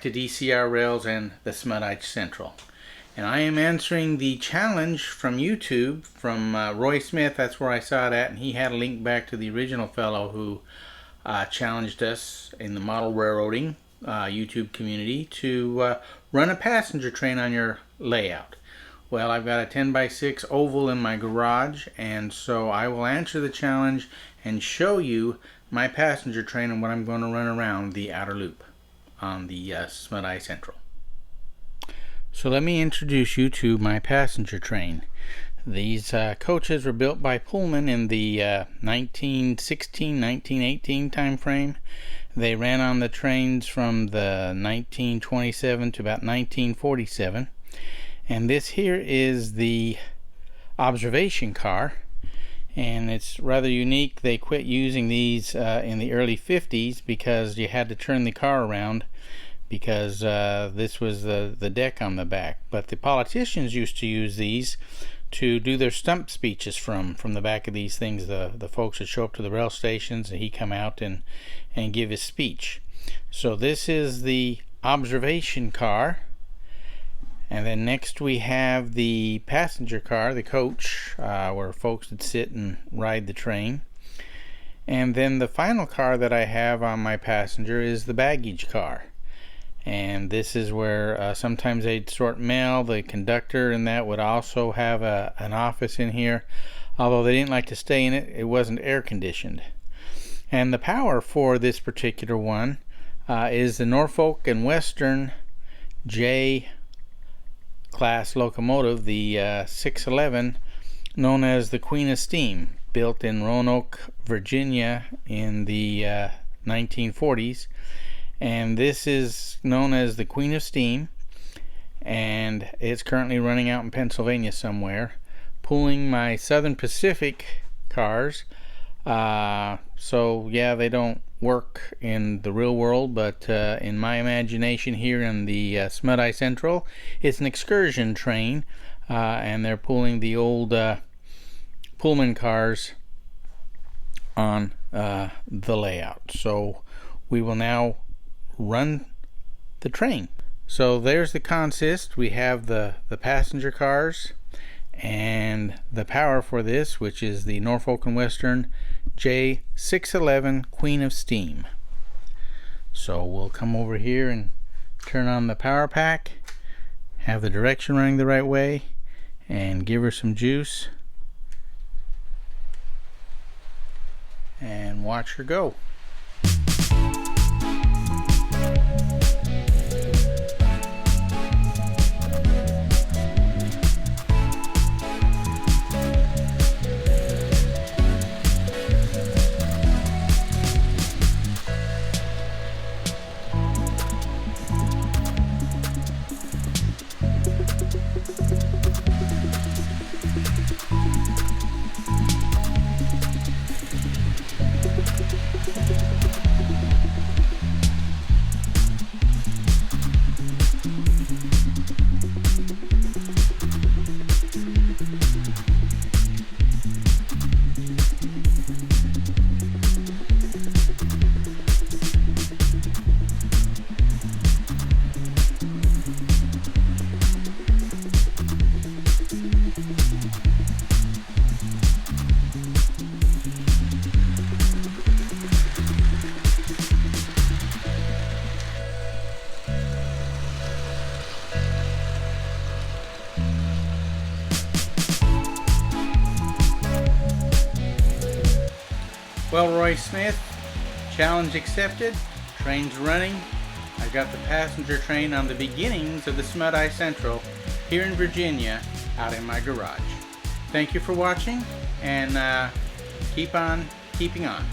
to DCR Rails and the Smuteye Central. And I am answering the challenge from YouTube from Roy Smith. That's where I saw it at, and he had a link back to the original fellow who challenged us in the model railroading YouTube community to run a passenger train on your layout. Well, I've got a 10x6 oval in my garage, and so I will answer the challenge and show you my passenger train and what I'm going to run around the outer loop on the Smuteye Central. So let me introduce you to my passenger train. These coaches were built by Pullman in the 1916-1918 time frame. They ran on the trains from the 1927 to about 1947. And this here is the observation car, and it's rather unique. They quit using these in the early 50s because you had to turn the car around because this was the deck on the back. But the politicians used to use these to do their stump speeches from the back of these things. The folks would show up to the rail stations and he'd come out and give his speech. So this is the observation car. And then next we have the passenger car, the coach, where folks would sit and ride the train. And then the final car that I have on my passenger is the baggage car. And this is where sometimes they'd sort mail. The conductor and that would also have an office in here. Although they didn't like to stay in it, it wasn't air conditioned. And the power for this particular one is the Norfolk and Western J class locomotive, the 611, known as the Queen of Steam, built in Roanoke, Virginia in the 1940s. And this is known as the Queen of Steam, and it's currently running out in Pennsylvania somewhere, pulling my Southern Pacific cars. So yeah, they don't work in the real world, but in my imagination here in the Smuteye Central, it's an excursion train, and they're pulling the old Pullman cars on the layout. So we will now run the train. So there's the consist. We have the passenger cars and the power for this, which is the Norfolk and Western J611 Queen of Steam. So we'll come over here and turn on the power pack, have the direction running the right way, and give her some juice and watch her go. Well, Roy Smith, challenge accepted, train's running. I've got the passenger train on the beginnings of the Smuteye Central here in Virginia out in my garage. Thank you for watching, and keep on keeping on.